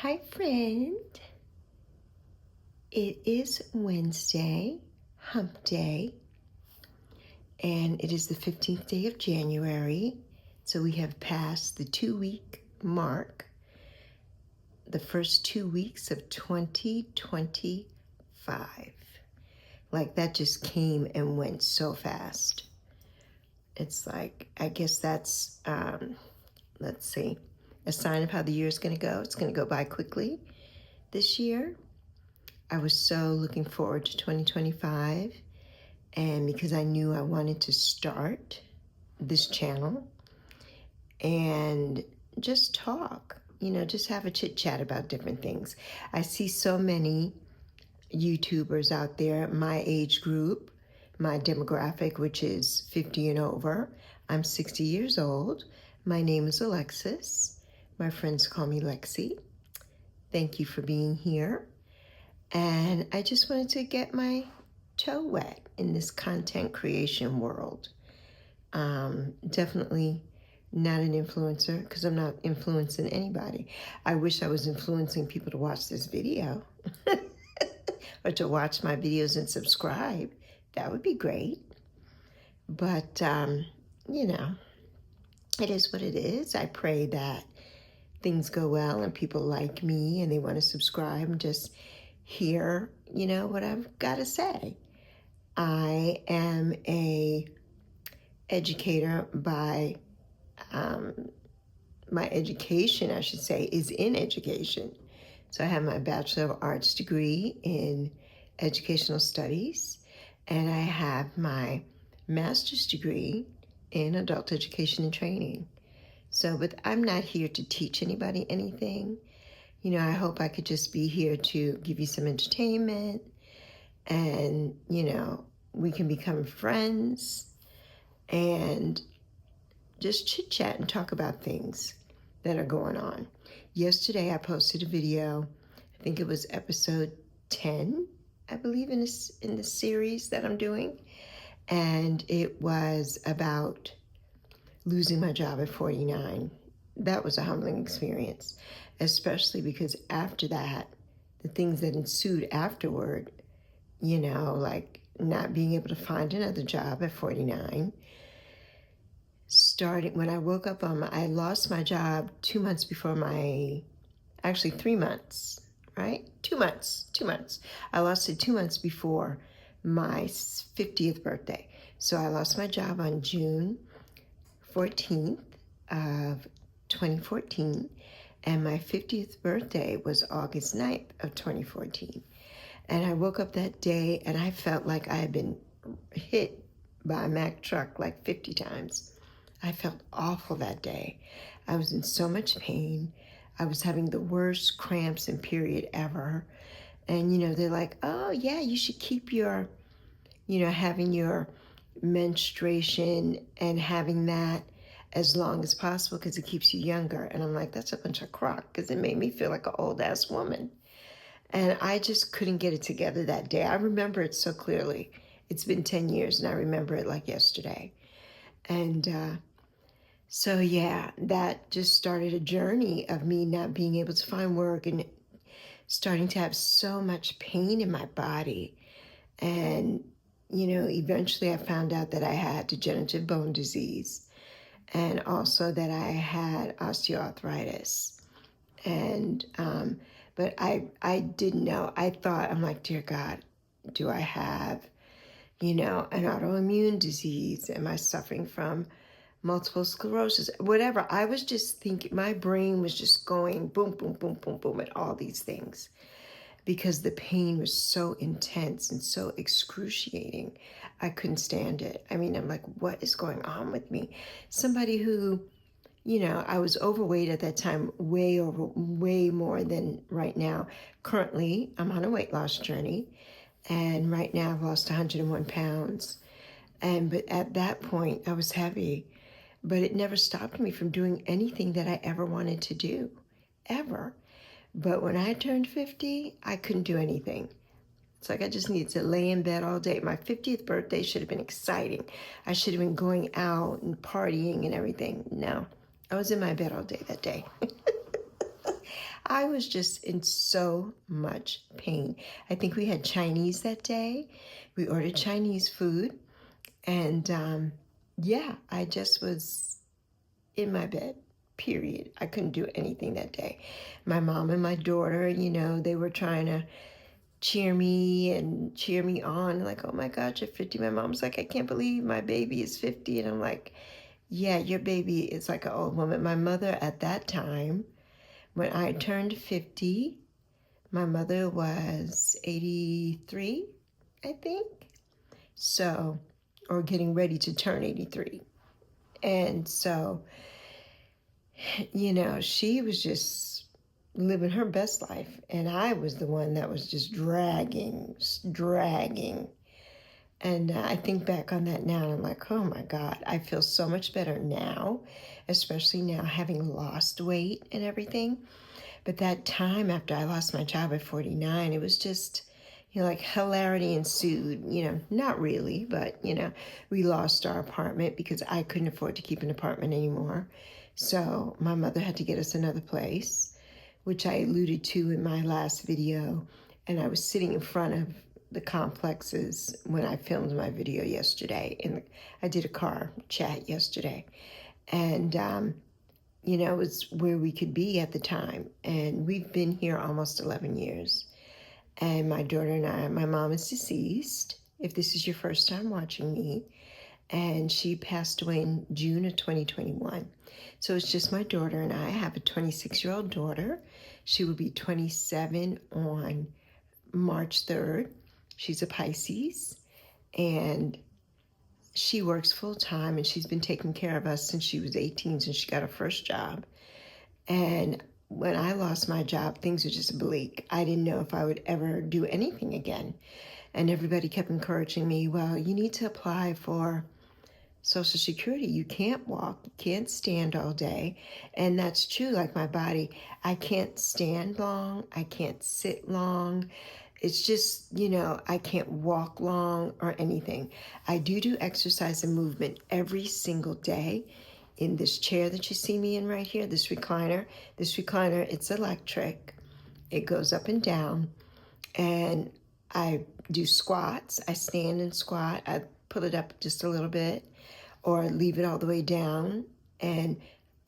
Hi, friend. It is Wednesday, hump day, and it is the 15th day of January. So we have passed the 2-week mark, the first 2 weeks of 2025. Like that just came and went so fast. It's like, I guess that's, let's see, a sign of how the year is going to go. It's going to go by quickly this year. I was so looking forward to 2025, and because I knew I wanted to start this channel and just talk, just have a chit chat about different things. I see so many YouTubers out there, my age group, my demographic, which is 50 and over. I'm 60 years old. My name is Alexis. My friends call me Lexi. Thank you for being here. And I just wanted to get my toe wet in this content creation world. Definitely not an influencer because I'm not influencing anybody. I wish I was influencing people to watch this video or to watch my videos and subscribe. That would be great. But, it is what it is. I pray that things go well and people like me and they want to subscribe and just hear, what I've got to say. I am a educator by, my education, I should say, is in education. So I have my Bachelor of Arts degree in Educational Studies, and I have my Master's degree in Adult Education and Training. So, but I'm not here to teach anybody anything. I hope I could just be here to give you some entertainment and, we can become friends and just chit chat and talk about things that are going on. Yesterday I posted a video, I think it was episode 10, I believe, in the series that I'm doing. And it was about losing my job at 49. That was a humbling experience, especially because after that, the things that ensued afterward, like not being able to find another job at 49, starting when I woke up I lost my job 2 months before actually 3 months, right? 2 months. I lost it 2 months before my 50th birthday. So I lost my job on June 14th of 2014, and my 50th birthday was August 9th of 2014. And I woke up that day and I felt like I had been hit by a Mack truck like 50 times. I felt awful that day. I was in so much pain. I was having the worst cramps and period ever. And, they're like, oh, yeah, you should keep your, having your menstruation and having that as long as possible because it keeps you younger. And I'm like, that's a bunch of crock because it made me feel like an old ass woman. And I just couldn't get it together that day. I remember it so clearly. It's been 10 years and I remember it like yesterday. And so yeah, that just started a journey of me not being able to find work and starting to have so much pain in my body. And, eventually I found out that I had degenerative bone disease and also that I had osteoarthritis. And, but I didn't know. I'm like, dear God, do I have, an autoimmune disease? Am I suffering from multiple sclerosis? Whatever. I was just thinking, my brain was just going boom, boom, boom, boom, boom at all these things because the pain was so intense and so excruciating. I couldn't stand it. I mean, I'm like, what is going on with me? Somebody who, I was overweight at that time, way more than right now. Currently, I'm on a weight loss journey, and right now I've lost 101 pounds. But at that point, I was heavy, but it never stopped me from doing anything that I ever wanted to do, ever. But when I turned 50, I couldn't do anything. It's like I just needed to lay in bed all day. My 50th birthday should have been exciting. I should have been going out and partying and everything. No. I was in my bed all day that day. I was just in so much pain. I think we had Chinese that day. We ordered Chinese food. And yeah, I just was in my bed, period. I couldn't do anything that day. My mom and my daughter, they were trying to cheer me and cheer me on. Like, oh my God, you're 50. My mom's like, I can't believe my baby is 50. And I'm like, yeah, your baby is like an old woman. My mother at that time, when I turned 50, my mother was 83, I think. So, or getting ready to turn 83. And so, she was just living her best life. And I was the one that was just dragging. And I think back on that now, and I'm like, oh my God, I feel so much better now, especially now having lost weight and everything. But that time after I lost my job at 49, it was just, like hilarity ensued. Not really, but, we lost our apartment because I couldn't afford to keep an apartment anymore. So my mother had to get us another place, which I alluded to in my last video. And I was sitting in front of the complexes when I filmed my video yesterday. And I did a car chat yesterday. And, it was where we could be at the time. And we've been here almost 11 years. And my daughter and I, my mom is deceased, if this is your first time watching me. And she passed away in June of 2021. So it's just my daughter and I. I have a 26-year-old daughter. She will be 27 on March 3rd. She's a Pisces. And she works full time, and she's been taking care of us since she was 18, since she got her first job. And when I lost my job, things were just bleak. I didn't know if I would ever do anything again. And everybody kept encouraging me, well, you need to apply for Social Security. You can't walk, you can't stand all day. And that's true. Like my body, I can't stand long, I can't sit long. It's just, I can't walk long or anything. I do exercise and movement every single day in this chair that you see me in right here, this recliner. This recliner, it's electric. It goes up and down. And I do squats. I stand and squat. I pull it up just a little bit or leave it all the way down and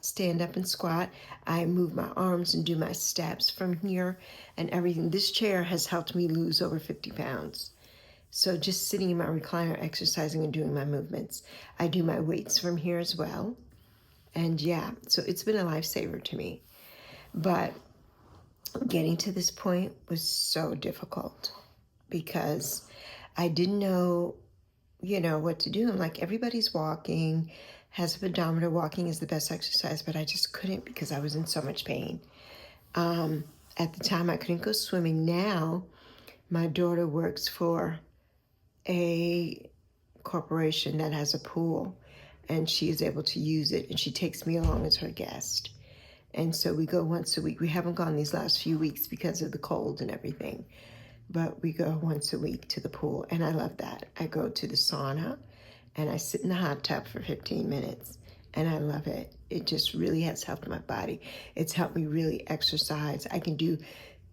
stand up and squat. I move my arms and do my steps from here and everything. This chair has helped me lose over 50 pounds. So just sitting in my recliner, exercising and doing my movements. I do my weights from here as well. And yeah, so it's been a lifesaver to me. But getting to this point was so difficult because I didn't know, what to do. I'm like, everybody's walking, has a pedometer. Walking is the best exercise, but I just couldn't because I was in so much pain. At the time, I couldn't go swimming. Now, my daughter works for a corporation that has a pool, and she is able to use it, and she takes me along as her guest. And so we go once a week. We haven't gone these last few weeks because of the cold and everything, but we go once a week to the pool, and I love that. I go to the sauna, and I sit in the hot tub for 15 minutes, and I love it. It just really has helped my body. It's helped me really exercise. I can do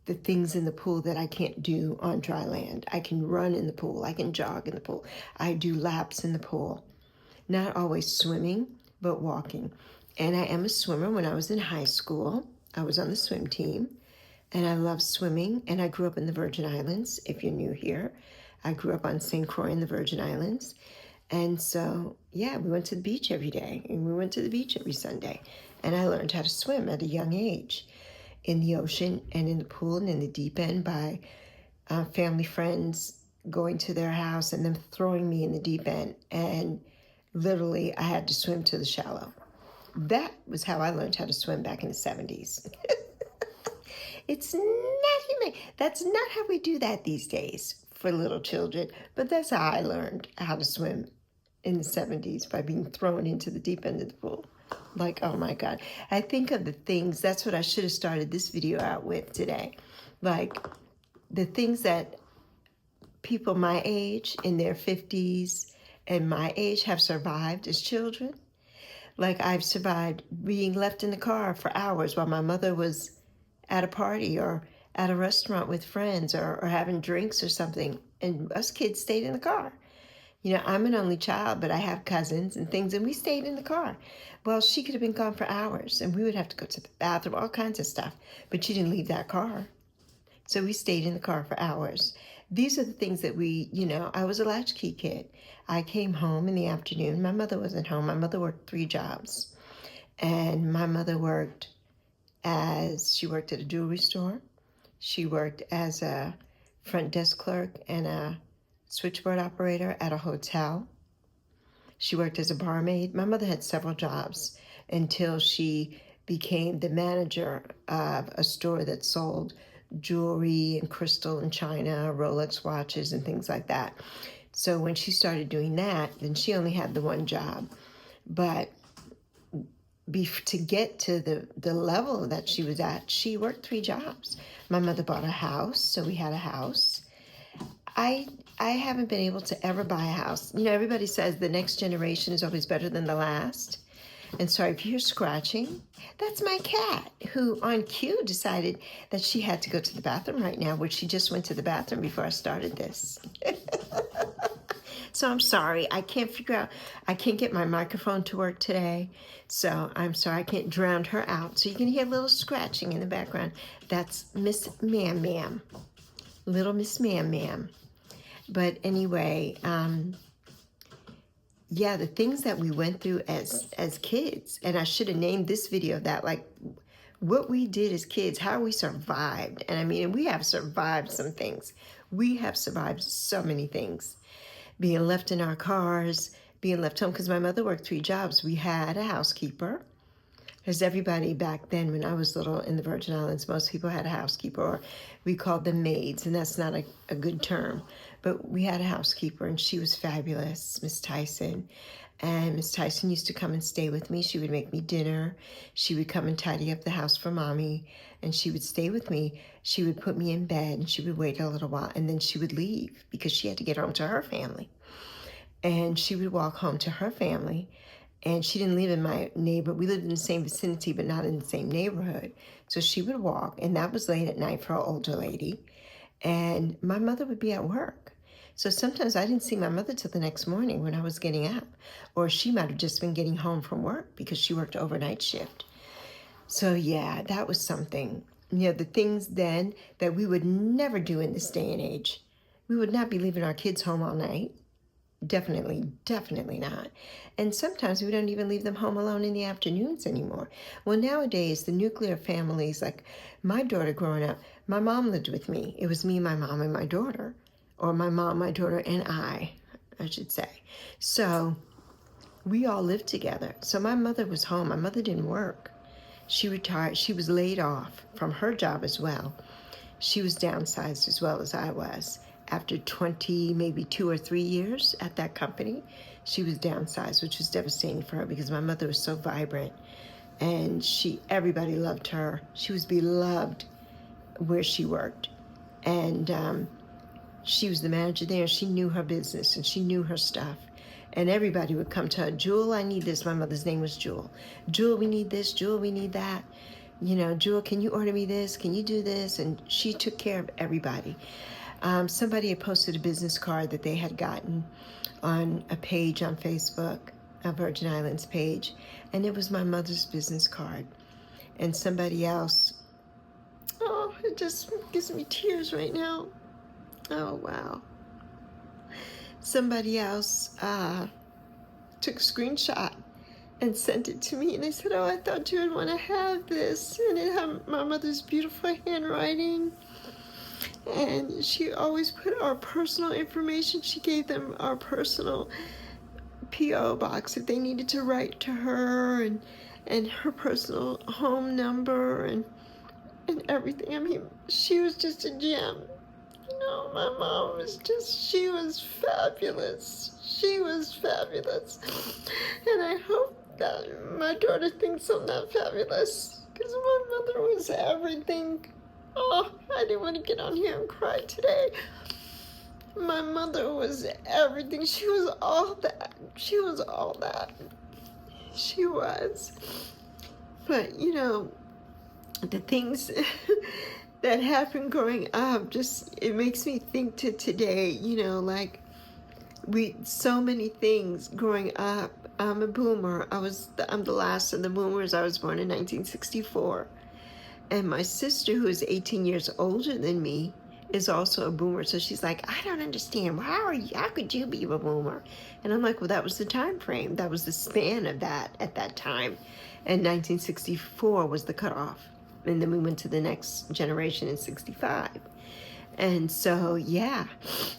the things in the pool that I can't do on dry land. I can run in the pool. I can jog in the pool. I do laps in the pool. Not always swimming, but walking. And I am a swimmer. When I was in high school, I was on the swim team, and I love swimming. And I grew up in the Virgin Islands, if you're new here. I grew up on St. Croix in the Virgin Islands. And so, yeah, we went to the beach every day, and we went to the beach every Sunday. And I learned how to swim at a young age in the ocean and in the pool and in the deep end by family friends going to their house and them throwing me in the deep end. And literally, I had to swim to the shallow. That was how I learned how to swim back in the 70s. It's not human. That's not how we do that these days for little children. But that's how I learned how to swim in the 70s, by being thrown into the deep end of the pool. Like, oh my God. I think of the things, that's what I should have started this video out with today. Like the things that people my age in their 50s and my age have survived as children. Like I've survived being left in the car for hours while my mother was at a party or at a restaurant with friends or having drinks or something. And us kids stayed in the car. You know, I'm an only child, but I have cousins and things, and we stayed in the car. Well, she could have been gone for hours, and we would have to go to the bathroom, all kinds of stuff. But she didn't leave that car. So we stayed in the car for hours. These are the things that I was a latchkey kid. I came home in the afternoon. My mother wasn't home. My mother worked 3 jobs. And my mother she worked at a jewelry store. She worked as a front desk clerk and a switchboard operator at a hotel. She worked as a barmaid. My mother had several jobs until she became the manager of a store that sold jewelry and crystal and china, Rolex watches and things like that. So when she started doing that, then she only had the one job. But to get to the level that she was at, she worked 3 jobs. My mother bought a house, so we had a house. I haven't been able to ever buy a house. You know, everybody says the next generation is always better than the last. And sorry if you hear scratching. That's my cat, who on cue decided that she had to go to the bathroom right now, which she just went to the bathroom before I started this. So I'm sorry. I can't get my microphone to work today. So I'm sorry, I can't drown her out. So you can hear a little scratching in the background. That's Miss Mam Mam. Little Miss Mam Mam. But anyway, yeah, the things that we went through as kids, and I should have named this video that, like, what we did as kids, how we survived. And I mean, we have survived some things. We have survived so many things. Being left in our cars, being left home, because my mother worked 3 jobs. We had a housekeeper. Because everybody back then, when I was little in the Virgin Islands, most people had a housekeeper, or we called them maids, and that's not a good term. But we had a housekeeper, and she was fabulous, Miss Tyson. And Miss Tyson used to come and stay with me. She would make me dinner. She would come and tidy up the house for Mommy, and she would stay with me. She would put me in bed, and she would wait a little while, and then she would leave because she had to get home to her family. And she would walk home to her family. And she didn't live in my neighborhood. We lived in the same vicinity, but not in the same neighborhood. So she would walk, and that was late at night for an older lady. And my mother would be at work. So sometimes I didn't see my mother till the next morning when I was getting up. Or she might have just been getting home from work because she worked overnight shift. So yeah, that was something. You know, the things then that we would never do in this day and age. We would not be leaving our kids home all night. Definitely not. And sometimes we don't even leave them home alone in the afternoons anymore. Well, nowadays, the nuclear families, like my daughter growing up, my mom lived with me. It was me, my mom, and my daughter. Or my mom, my daughter, and I should say. So we all lived together. So my mother was home. My mother didn't work. She retired. She was laid off from her job as well. She was downsized as well as I was. After 20, maybe 2 or 3 years at that company, she was downsized, which was devastating for her because my mother was so vibrant and everybody loved her. She was beloved where she worked. And she was the manager there. She knew her business and she knew her stuff. And everybody would come to her, Jewel, I need this. My mother's name was Jewel. Jewel, we need this. Jewel, we need that. You know, Jewel, can you order me this? Can you do this? And she took care of everybody. Somebody had posted a business card that they had gotten on a page on Facebook, a Virgin Islands page, and it was my mother's business card. And somebody else, oh, it just gives me tears right now. Oh, wow. Somebody else took a screenshot and sent it to me, and they said, oh, I thought you would want to have this. And it had my mother's beautiful handwriting. And she always put our personal information. She gave them our personal P.O. box if they needed to write to her, and her personal home number and everything. I mean, she was just a gem. You know, my mom was she was fabulous. She was fabulous. And I hope that my daughter thinks I'm not fabulous, because my mother was everything. Oh, I didn't want to get on here and cry today. My mother was everything. She was all that. She was all that. She was. But, you know, the things that happened growing up, just, it makes me think to today, like, so many things growing up. I'm a boomer. I'm the last of the boomers. I was born in 1964. And my sister, who is 18 years older than me, is also a boomer. So she's like, I don't understand. How could you be a boomer? And I'm like, well, that was the time frame. That was the span of that at that time. And 1964 was the cutoff. And then we went to the next generation in 65. And so, yeah.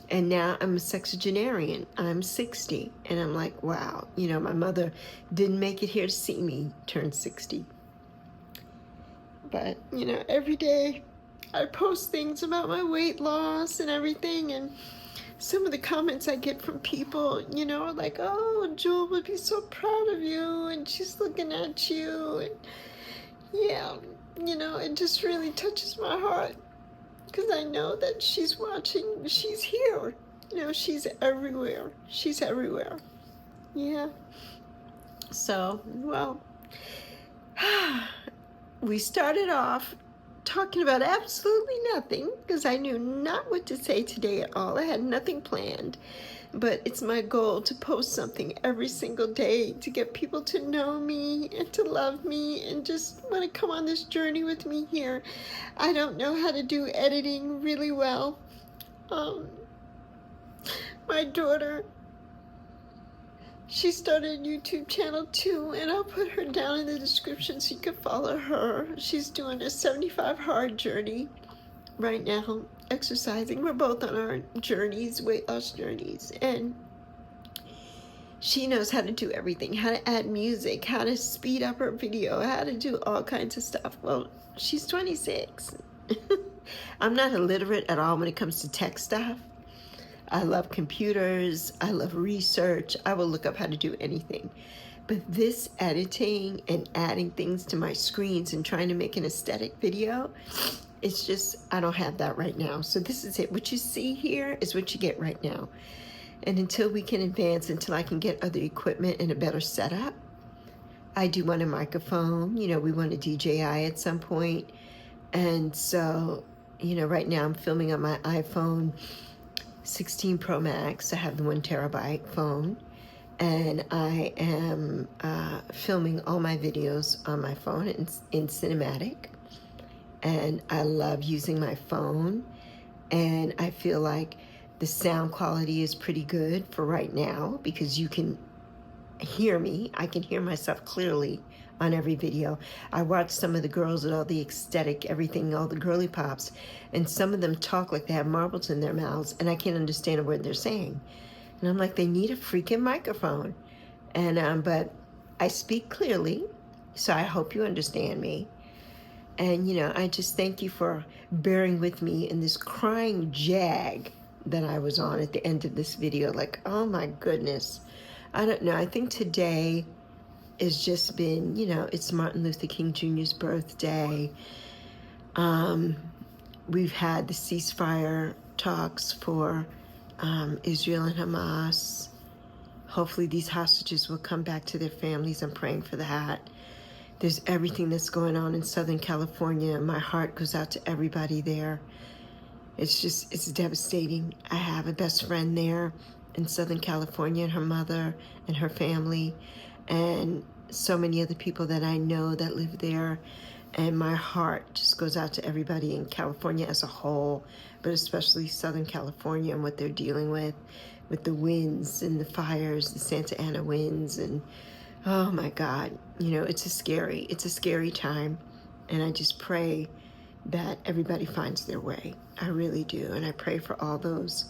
And now I'm a sexagenarian. I'm 60. And I'm like, wow. My mother didn't make it here to see me turn 60. But, every day I post things about my weight loss and everything. And some of the comments I get from people, are like, oh, Jewel would be so proud of you. And she's looking at you. And yeah, it just really touches my heart. Because I know that she's watching, she's here. She's everywhere. She's everywhere. Yeah. So, well, we started off talking about absolutely nothing because I knew not what to say today at all. I had nothing planned. But it's my goal to post something every single day to get people to know me and to love me and just want to come on this journey with me here. I don't know how to do editing really well. My daughter, she started a YouTube channel too, and I'll put her down in the description so you can follow her. She's doing a 75 hard journey right now, exercising. We're both on our journeys, weight loss journeys, and she knows how to do everything, how to add music, how to speed up her video, how to do all kinds of stuff. Well, she's 26. I'm not illiterate at all when it comes to tech stuff. I love computers. I love research. I will look up how to do anything. But this editing and adding things to my screens and trying to make an aesthetic video, it's just, I don't have that right now. So this is it. What you see here is what you get right now. And until we can advance, until I can get other equipment and a better setup, I do want a microphone. We want a DJI at some point. And so, right now I'm filming on my iPhone 16 Pro Max. I have the 1 terabyte phone. And I am filming all my videos on my phone in cinematic. And I love using my phone, and I feel like the sound quality is pretty good for right now because you can hear me. I can hear myself clearly on every video. I watch some of the girls at all the aesthetic, everything, all the girly pops, and some of them talk like they have marbles in their mouths, and I can't understand a word they're saying. And I'm like, they need a freaking microphone. And but I speak clearly, so I hope you understand me. And, I just thank you for bearing with me in this crying jag that I was on at the end of this video. Like, oh my goodness. I don't know. I think today has just been, it's Martin Luther King Jr.'s birthday. We've had the ceasefire talks for Israel and Hamas. Hopefully these hostages will come back to their families. I'm praying for that. There's everything that's going on in Southern California. My heart goes out to everybody there. It's devastating. I have a best friend there in Southern California, and her mother and her family, and so many other people that I know that live there. And my heart just goes out to everybody in California as a whole, but especially Southern California and what they're dealing with the winds and the fires, the Santa Ana winds, and oh my God, it's a scary time. And I just pray that everybody finds their way. I really do. And I pray for all those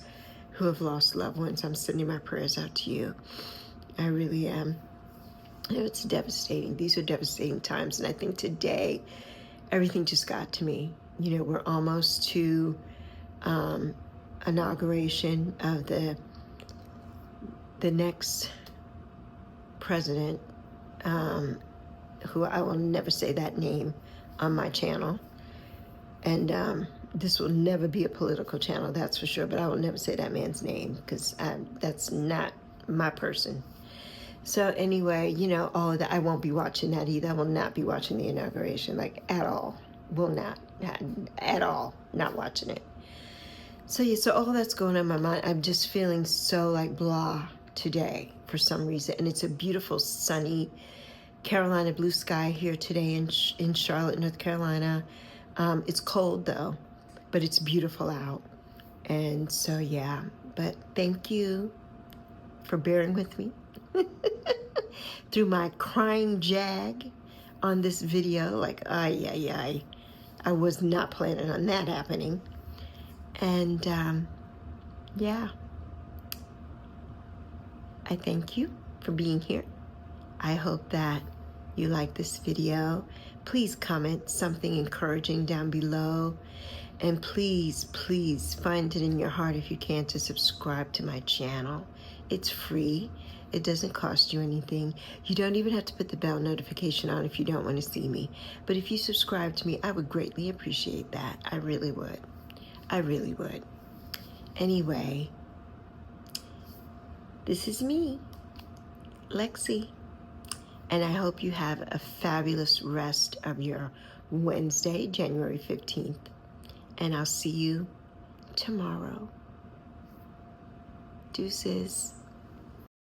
who have lost loved ones. I'm sending my prayers out to you. I really am. It's devastating. These are devastating times. And I think today, everything just got to me. We're almost to inauguration of the next president, who I will never say that name on my channel. And this will never be a political channel, that's for sure, but I will never say that man's name because that's not my person. So anyway, all of that, I won't be watching that either. I will not be watching the inauguration, like, at all. will not at all, not watching it. So yeah, so all that's going on in my mind. I'm just feeling so like blah today for some reason, and it's a beautiful sunny Carolina blue sky here today in Charlotte, North Carolina. It's cold though, but it's beautiful out. And so yeah, but thank you for bearing with me through my crying jag on this video. Like, I was not planning on that happening. And yeah, I thank you for being here. I hope that you like this video. Please comment something encouraging down below. And please, please find it in your heart if you can to subscribe to my channel. It's free. It doesn't cost you anything. You don't even have to put the bell notification on if you don't want to see me. But if you subscribe to me, I would greatly appreciate that. I really would. I really would. Anyway, this is me, Lexi. And I hope you have a fabulous rest of your Wednesday, January 15th. And I'll see you tomorrow. Deuces.